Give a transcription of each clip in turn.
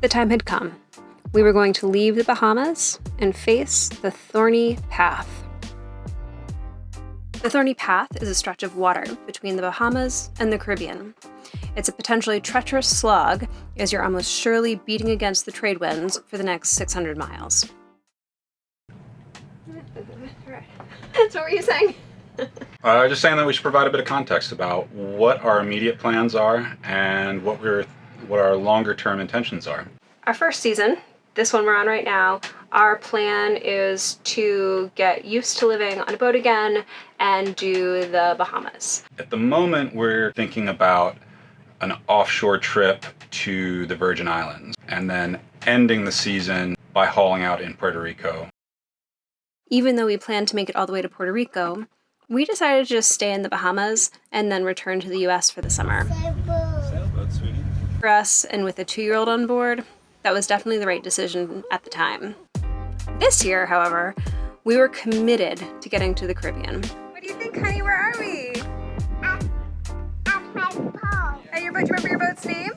The time had come. We were going to leave the Bahamas and face the Thorny Path. The Thorny Path is a stretch of water between the Bahamas and the Caribbean. It's a potentially treacherous slog, as you're almost surely beating against the trade winds for the next 600 miles. So what were you saying? Just saying that we should provide a bit of context about what our immediate plans are and what our longer term intentions are. Our first season, this one we're on right now, our plan is to get used to living on a boat again and do the Bahamas. At the moment, we're thinking about an offshore trip to the Virgin Islands and then ending the season by hauling out in Puerto Rico. Even though we planned to make it all the way to Puerto Rico, we decided to just stay in the Bahamas and then return to the US for the summer. Sailboat, sweetie. For us, and with a 2-year-old on board, that was definitely the right decision at the time. This year, however, we were committed to getting to the Caribbean. What do you think, honey? Where are we? At my boat. At your boat? Do you remember your boat's name?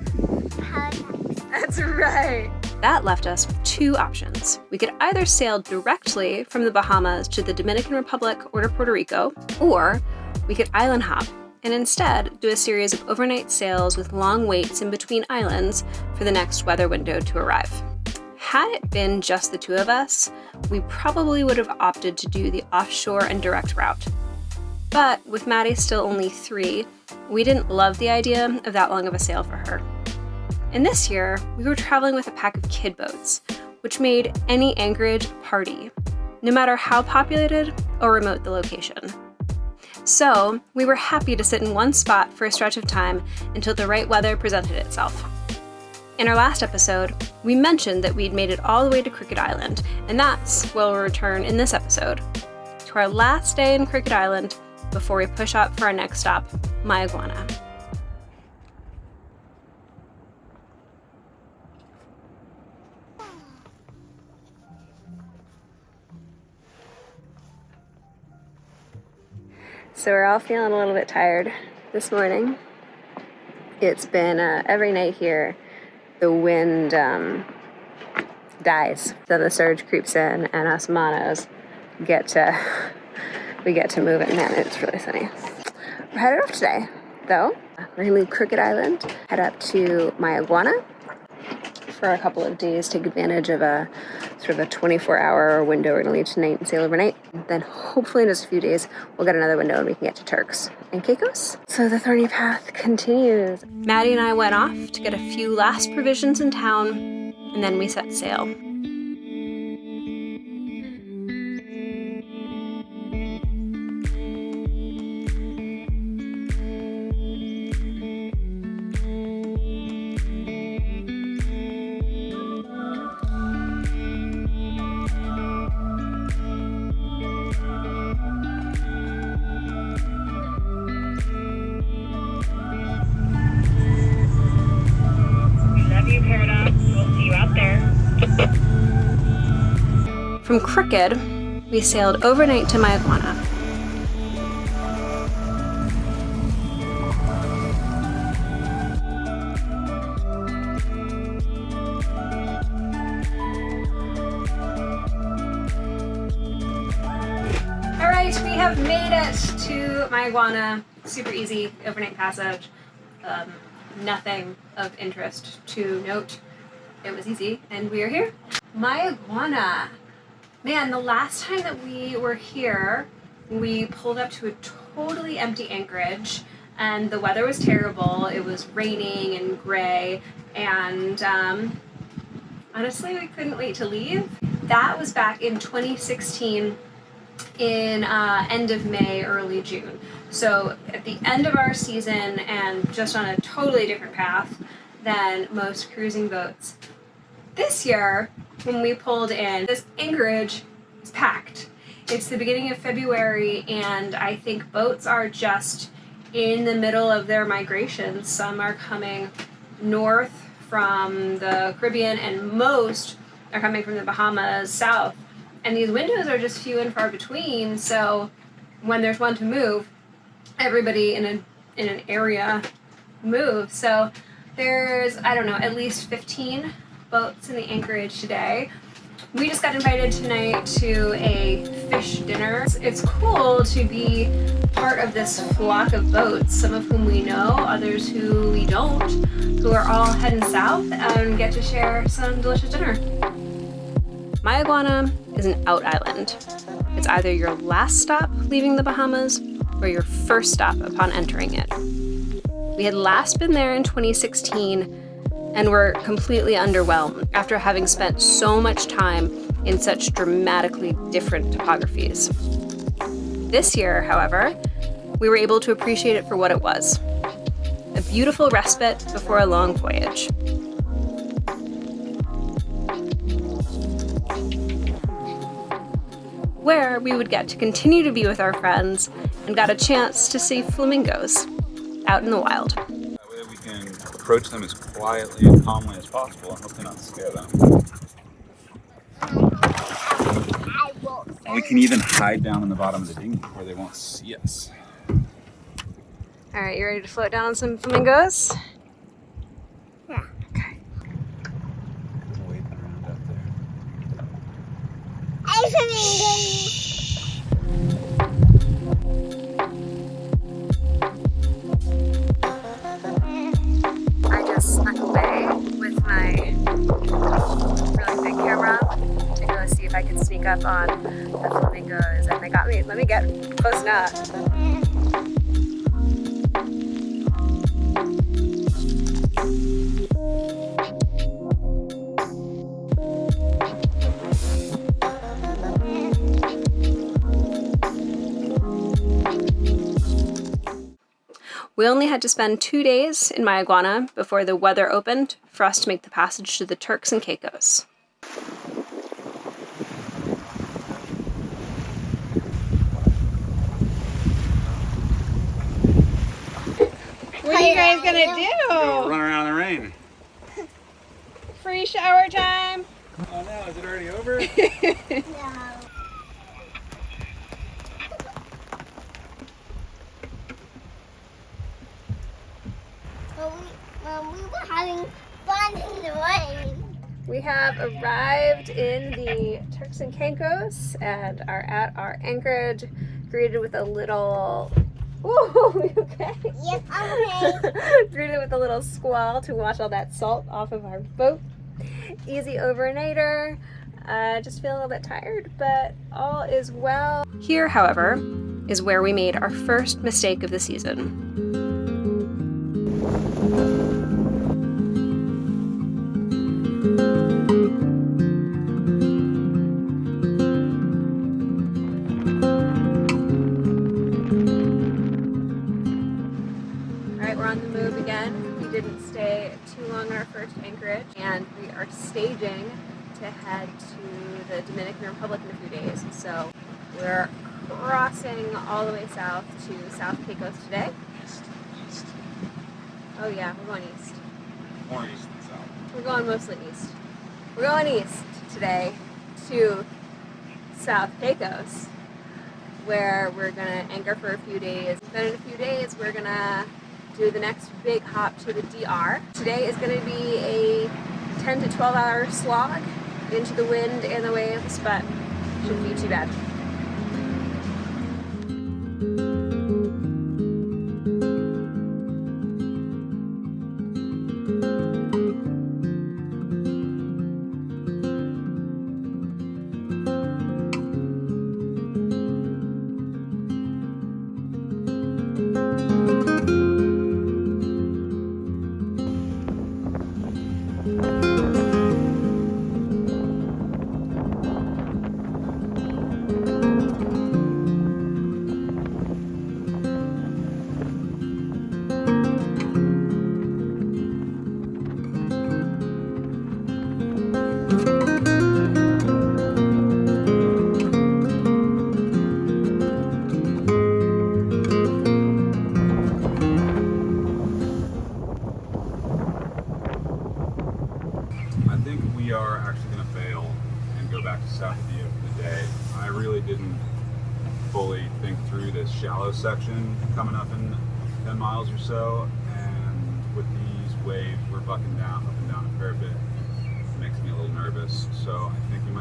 Turks. That's right. That left us with 2 options. We could either sail directly from the Bahamas to the Dominican Republic or to Puerto Rico, or we could island hop and instead do a series of overnight sails with long waits in between islands for the next weather window to arrive. Had it been just the 2 of us, we probably would have opted to do the offshore and direct route. But with Maddie still only 3, we didn't love the idea of that long of a sail for her. And this year, we were traveling with a pack of kid boats, which made any anchorage a party, no matter how populated or remote the location. So, we were happy to sit in one spot for a stretch of time until the right weather presented itself. In our last episode, we mentioned that we'd made it all the way to Crooked Island, and that's where we'll return in this episode, to our last day in Crooked Island before we push out for our next stop, Mayaguana. So we're all feeling a little bit tired this morning. It's been every night here, the wind dies, so the surge creeps in, and us monos get to move it. Man, it's really sunny. We're headed off today, though. We're gonna leave Crooked Island, head up to Mayaguana for a couple of days, take advantage of a sort of a 24-hour window. We're gonna leave tonight and sail overnight. Then hopefully in just a few days, we'll get another window and we can get to Turks and Caicos. So the Thorny Path continues. Maddie and I went off to get a few last provisions in town, and then we set sail. From Crooked, we sailed overnight to Mayaguana. All right, we have made it to Mayaguana. Super easy overnight passage. Nothing of interest to note. It was easy, and we are here. Mayaguana. Man, the last time that we were here, we pulled up to a totally empty anchorage, and the weather was terrible. It was raining and gray, and honestly, we couldn't wait to leave. That was back in 2016, in end of May, early June. So at the end of our season, and just on a totally different path than most cruising boats. This year, when we pulled in, this anchorage is packed. It's the beginning of February, and I think boats are just in the middle of their migration. Some are coming north from the Caribbean, and most are coming from the Bahamas south. And these windows are just few and far between, so when there's one to move, everybody in an area moves. So there's, I don't know, at least 15 boats in the anchorage today. We just got invited tonight to a fish dinner. It's cool to be part of this flock of boats, some of whom we know, others who we don't, who are all heading south and get to share some delicious dinner. Mayaguana is an out island. It's either your last stop leaving the Bahamas or your first stop upon entering it. We had last been there in 2016 and were completely underwhelmed after having spent so much time in such dramatically different topographies. This year, however, we were able to appreciate it for what it was, a beautiful respite before a long voyage. Where we would get to continue to be with our friends and got a chance to see flamingos out in the wild. That way we can approach them as quietly and calmly as possible and hopefully not scare them. I will. And we can even hide down in the bottom of the dinghy where they won't see us. All right, you ready to float down on some flamingos? Yeah. Okay. Waving around out there. I flamingo. I just snuck away with my really big camera to go see if I could sneak up on the flamingos, and they got me. Let me get close enough. We only had to spend 2 days in Mayaguana before the weather opened for us to make the passage to the Turks and Caicos. What are you guys gonna do? Run around in the rain. Free shower time? Oh no, is it already over? No. We were having fun in the rain. We have arrived in the Turks and Caicos and are at our anchorage, greeted with a little... Ooh, okay? Yes, okay. Greeted with a little squall to wash all that salt off of our boat. Easy overnighter. Just feel a little bit tired, but all is well. Here, however, is where we made our first mistake of the season. Alright, we're on the move again. We didn't stay too long on our first anchorage, and we are staging to head to the Dominican Republic in a few days. So we're crossing all the way south to South Caicos today. East. Oh yeah, we're going east. More east than south. We're going mostly east. We're going east today to South Caicos, where we're gonna anchor for a few days. Then in a few days, we're gonna do the next big hop to the DR. Today is gonna be a 10 to 12 hour slog into the wind and the waves, but shouldn't be too bad. I think we are actually going to bail and go back to South View for the day. I really didn't fully think through this shallow section coming up in 10 miles or so, and with these waves we're bucking down up and down a fair bit. It makes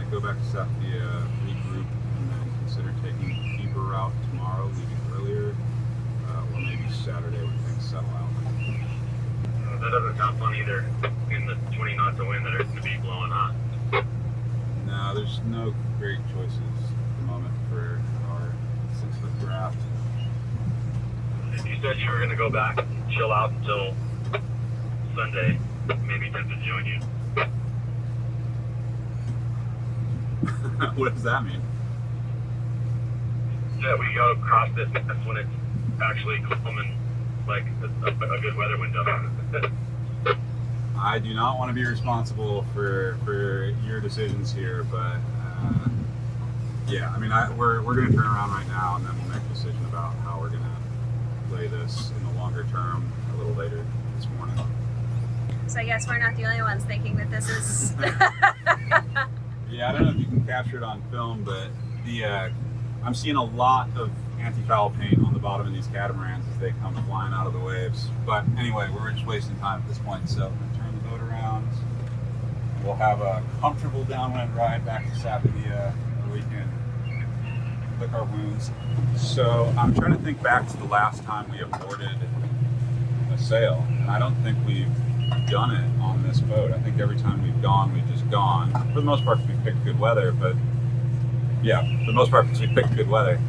might go back to Sapphire, regroup, and then consider taking a deeper route tomorrow, leaving earlier, or maybe Saturday when things settle out. That doesn't sound fun either, in the 20 knots of wind that are going to be blowing on. No, there's no great choices at the moment for our 6-foot draft. You said you were going to go back and chill out until Sunday. Maybe tempted to join you. What does that mean? Yeah, we go across this. That's when it's actually calm and like a good weather window. I do not want to be responsible for your decisions here, but yeah, I mean, we're going to turn around right now, and then we'll make a decision about how we're going to play this in the longer term a little later this morning. So I guess we're not the only ones thinking that this is. Yeah, I don't know if you can capture it on film, but I'm seeing a lot of anti-foul paint on the bottom of these catamarans as they come flying out of the waves. But anyway, we're just wasting time at this point, so I'm going to turn the boat around. We'll have a comfortable downwind ride back to Sapphire where we can lick our wounds. So I'm trying to think back to the last time we aborted a sail, and I don't think we've done it on this boat. I think every time we've gone, we've just gone. For the most part, we picked good weather, but yeah, for the most part, we picked good weather.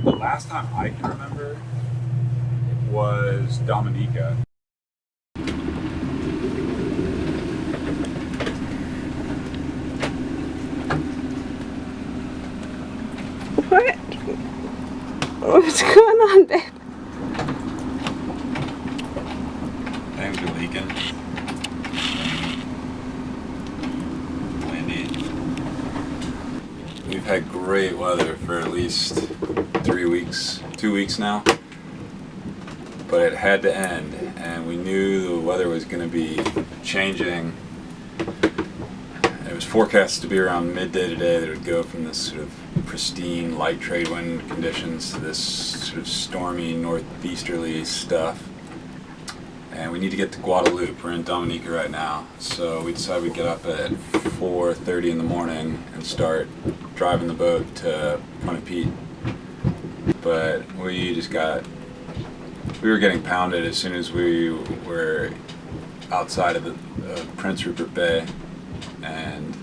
The last time I can remember was Dominica. What? What's going on, babe? Things are leaking. Windy. We've had great weather for at least 3 weeks, 2 weeks now. But it had to end, and we knew the weather was going to be changing. It was forecast to be around midday today that it would go from this sort of pristine light trade wind conditions to this sort of stormy northeasterly stuff. And we need to get to Guadalupe. We're in Dominica right now, so we decided we'd get up at 4:30 in the morning and start driving the boat to Point Pete. But we were getting pounded as soon as we were outside of the Prince Rupert Bay, and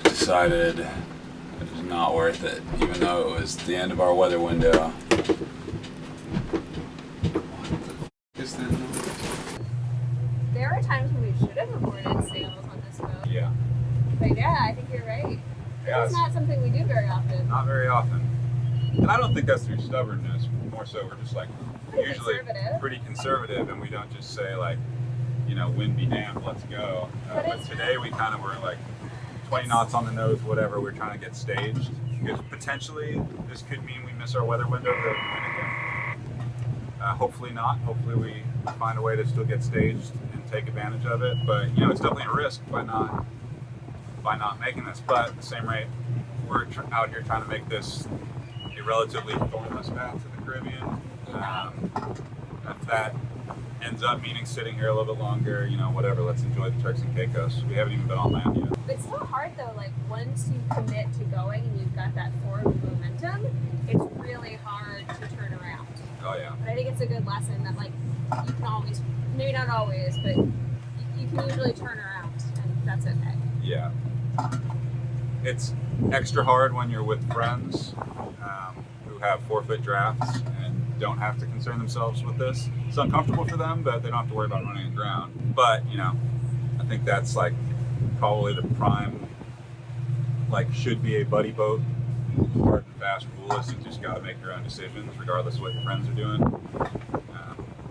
decided it was not worth it, even though it was the end of our weather window. There are times when we should have aborted sails on this boat. Yeah. But yeah, I think you're right. Yeah, It's not something we do very often. not very often. And I don't think that's through stubbornness. More so, we're just like usually pretty conservative, and we don't just say like, you know, wind be damned, let's go. But today we kind of were like 20 knots on the nose, whatever. We're trying to get staged because potentially this could mean we miss our weather window to win again. Hopefully not. Hopefully we find a way to still get staged and take advantage of it. But you know, it's definitely a risk by not making this. But at the same rate, we're out here trying to make this a relatively thornless path to the Caribbean. If that ends up meaning sitting here a little bit longer, you know, whatever. Let's enjoy the Turks and Caicos. We haven't even been on land yet. It's so hard though, like once you commit to going and you've got that forward momentum, it's really hard to turn around. Oh yeah. But I think it's a good lesson that like you can always, maybe not always, but you can usually turn around and that's okay. Yeah. It's extra hard when you're with friends who have 4-foot drafts and don't have to concern themselves with this. It's uncomfortable for them, but they don't have to worry about running aground. But, you know, I think that's like probably the prime, like should be a buddy boat, hard and fast rule is you just got to make your own decisions regardless of what your friends are doing. And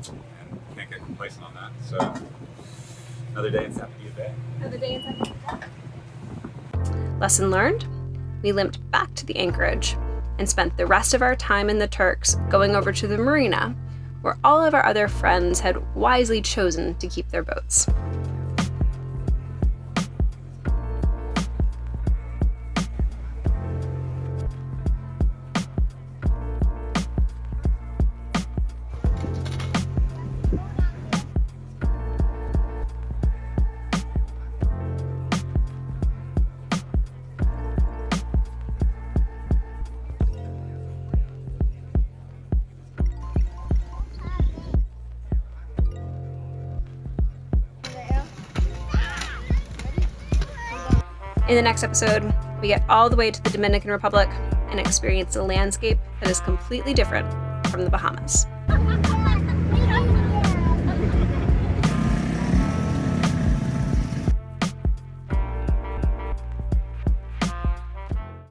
you can't get complacent on that. So another day in Sapphire Bay. Another day in Sapphire. Lesson learned? We limped back to the anchorage and spent the rest of our time in the Turks going over to the marina, where all of our other friends had wisely chosen to keep their boats. In the next episode, we get all the way to the Dominican Republic and experience a landscape that is completely different from the Bahamas.